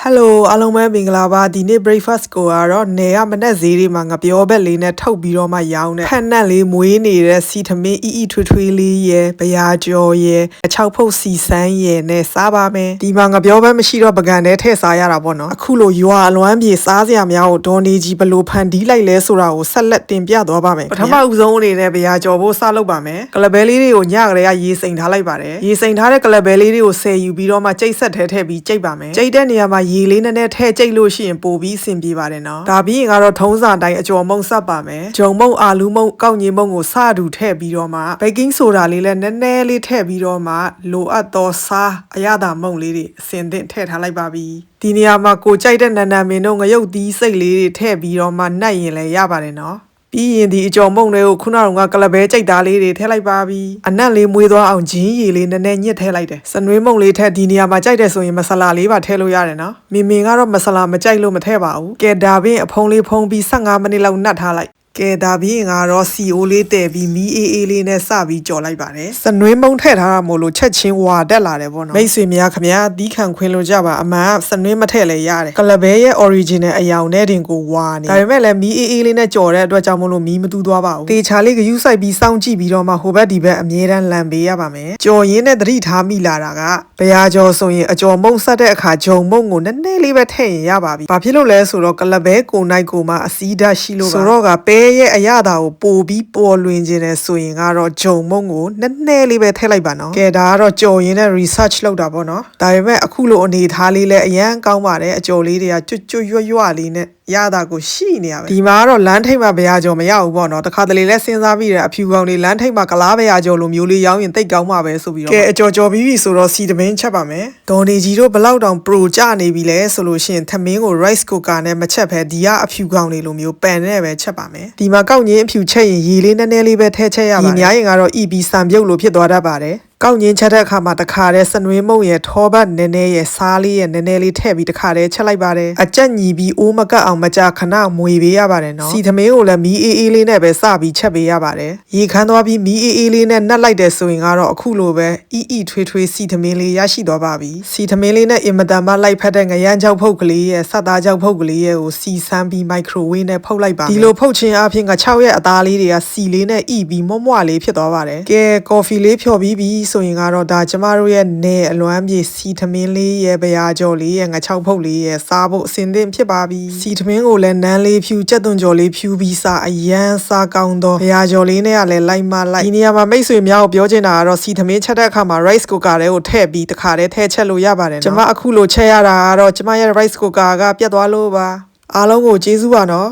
Hello အားလုံးပဲမင်္ဂလာပါဒီနေ့ breakfast ကိုကတော့နေရမနဲ့ဈေးတွေမှာငပြောဘက်လေးနဲ့ထုတ်ပြီးတော့မှရောင်းတယ်ဖက်နက်လေးမွေးနေတဲ့စီသမင်းအီထွေးထွေးလေးရယ်ဗျာကြော်ရယ်အချောက်ဖုတ်စီစမ်းရယ်နဲ့စားပါမယ်ဒီမှာငပြောဘက်မရှိတော့ပကံထဲထည့်စားရတာပေါ့နော်အခုလိုရွာအလွမ်းပြေစားစရာများကိုဒေါ်နေကြီးဘလို့ဖန်တီးလိုက်လဲဆိုတာကိုဆက်လက်တင်ပြသွားပါမယ်ပထမဦးဆုံးအနေနဲ့ဗျာကြော်ဖို့စလုပ်ပါမယ်ကလဘဲလေးတွေကိုညကလေးကရေစိမ်ထားလိုက်ပါတယ်ရေစိမ်ထားတဲ့ကလဘဲလေးတွေကိုဆယ်ယူပြီးတော့မှကြိတ်ဆက်ထဲထည့်ပြီးကြိတ်ပါမယ်ကြိတ်တဲ့နေရာမှာရေလေးနဲ့ထဲကြိတ်လို့ရှိရင်ပို့ပြီးအဆင်ပြေပါတယ်နော်ဒါပြီးရင်ကတော့ထုံးစံတိုင်းအကျော်မုံဆက်ပါမယ်ဂျုံမုံအာလူမုံကောက်ညင်မုံကိုစတူထည့်ပြီးတော့မှဘေကင်းဆိုဒါလေးလည်းနည်းနည်းလေးထည့်ပြီးတော့မှလိုအပ်သောစားအရသာမုံလေးတွေအစင်သင့်ထည့်ထားလိုက်ပါပြီဒီနေရာမှာကိုကြိုက်တဲ့နန္ဒမင်းတို့ငရုတ်သီးစိတ်လေးတွေထည့်ပြီးတော့မှနှက်ရင်လည်းရပါတယ်နော်ပြီးရင်ဒီအကျော်မုံတွေကိုခုနကကလဘဲကြိတ်သားလေးတွေထည့်လိုက်ပါပြီအနက်လေးမွေးသွားအောင်ဂျင်းရည်လေးနည်းနည်းညှစ်ထည့်လိုက်တယ်စနွေးမုံလေးထည့်ဒီနေရာမှာကြိုက်တယ်ဆိုရင်မဆလာလေးပါထည့်လို့ရတယ်နော်မင်ကတော့မဆလာမကြိုက်လို့မထည့်ပါဘူးကဲဒါပြင်အဖုံးလေးဖုံးပြီး15မိနစ်လောက်နှက်ထားလိုက်ကဲဒါပြီးရင်ကတော့ CO လေးတည်ပြီးမီးအေးလေးနဲ့စပြီးကြော်လိုက်ပါတယ်စနွေးမုံထည့်ထားတာမို့လို့ချက်ချင်းဝါတက်လာတယ်ပေါ့နော်မိတ်ဆွေများခင်ဗျာဒီခံခွင်လို့ကြပါအမှန်စနွေးမထည့်လဲရတယ်ကလဘဲရဲ့ original အယောင်နဲ့တင်ကိုဝါနေဒါပေမဲ့လည်းမီးအေးလေးနဲ့ကြော်တဲ့အတွက်ကြောင့်မို့လို့မီးမတူးသွားပါဘူးတေချာလေးကယူဆိုင်ပြီးစောင့်ကြည့်ပြီးတော့မှဟိုဘက်ဒီဘက်အမြဲတမ်းလန်ပေးရပါမယ်ကြော်ရင်းနဲ့သတိထားမိလာတာကဘရာကြော်ဆိုရင်အကျော်မုံဆက်တဲ့အခါဂျုံမုံကိုနည်းနည်းလေးပဲထည့်ရင်ရပါပြီဘာဖြစ်လို့လဲဆိုတော့ကလဘဲကိုနိုင်ကိုမှအစီးဓာတ်ရှိလို့ပါဆိုတော့ကပဲရဲ့အရသာပို့ပြီးပေါ်လွင်ခြင်းနဲ့ဆိုရင်ကတော့ဂျုံမုံကိုနည်းနည်းလေးပဲထည့်လိုက်ပါနော်ကဲဒါကတော့ကြော်ရင်းနဲ့ research လုပ်တာပေါ့နော်ဒါပေမဲ့အခုလိုအနေထားလေးလဲအရန်ကောင်းပါတယ်အကျော်လေးတွေကကျွတ်ရွတ်လေးနဲ့ရတာကိုရှိနေရပဲဒီမှာကတော့လမ်းထိပ်မှာဗျာကြော်မရဘူးပေါ့နော်တခါတလေလဲစဉ်းစားပြီးတယ်အဖြူကောင်လေးလမ်းထိပ်မှာကလားဗျာကြော်လိုမျိုးလေးရောင်းရင်တိတ်ကောင်းမှာပဲဆိုပြီးတော့ကဲအကျော်ကြော်ပြီးပြီဆိုတော့စီသမင်းချက်ပါမယ်ဒေါ်နေကြီးတို့ဘလောက်တောင် pro ကြနေပြီလဲဆိုလို့ရှိရင်သမင်းကို rice cooker နဲ့မချက်ဖဲဒီကအဖြူကောင်လေးလိုမျိုးပန်နဲ့ပဲချက်ပါမယ်ဒီမှာကောက်ညင်းအဖြူချက်ရင်ရေလေးနည်းနည်းလေးပဲထည့်ချက်ရပါတယ်ဒီများရင်ကတော့ EB စံပြုတ်လိုဖြစ်သွားတတ်ပါတယ်ကောက်ညင်းချက်တဲ့အခါမှာတခါတည်းစနွေးမုံရဲ့ထောပတ်နည်းနည်းရဲ့စားလေးရဲ့နည်းနည်းလေးထည့်ပြီးတခါတည်းချက်လိုက်ပါတယ်အကြက်ညီပြီးအိုးမကတ်အောင်မကြာခဏမွေပေးရပါတယ်နော်စီသမင်းကိုလည်းမီးအေးလေးနဲ့ပဲစပြီးချက်ပေးရပါတယ်ရေခမ်းသွားပြီးမီးအေးလေးနဲ့နှက်လိုက်တယ်ဆိုရင်ကတော့အခုလိုပဲထွေးထွေးစီသမင်းလေးရရှိသွားပါပြီစီသမင်းလေးနဲ့အင်မတန်မှလိုက်ဖက်တဲ့ငရမ်းချောက်ဖုတ်ကလေးရဲ့ဆက်သားချောက်ဖုတ်ကလေးရဲ့ကိုစီဆန်းပြီး microwave နဲ့ဖုတ်လိုက်ပါဒီလိုဖုတ်ခြင်းအပြင်က6ရဲ့အသားလေးတွေကစီလေးနဲ့ပြီးမွမွလေးဖြစ်သွားပါတယ်ကဲကော်ဖီလေးဖြော်ပြီးပြီဆိုရင်ကတော့ဒါကျမတို့ရဲ့နေအလွမ်းပြေစီသမင်းလေးရဲ့ဗျာကြော်လေးရဲ့ငချောက်ဖုတ်လေးရဲ့စားဖို့အစင်သင့်ဖြစ်ပါပြီစီသမင်းကိုလည်းနန်းလေးဖြူကြက်သွန်ကြော်လေးဖြူပြီးစားအရန်စားကောင်းတော့ဗျာကြော်လေးနဲ့ကလည်းလိုက်မလိုက်ဒီနေရာမှာမိတ်ဆွေများကိုပြောချင်တာကတော့စီသမင်းချက်တဲ့အခါမှာ rice cooker တွေကိုထည့်ပြီးတခါတည်းထည့်ချက်လို့ရပါတယ်နော်ကျမအခုလိုချက်ရတာကတော့ကျမရဲ့ rice cooker ကပြတ်သွားလို့ပါအားလုံးကိုကျေးဇူးပါနော်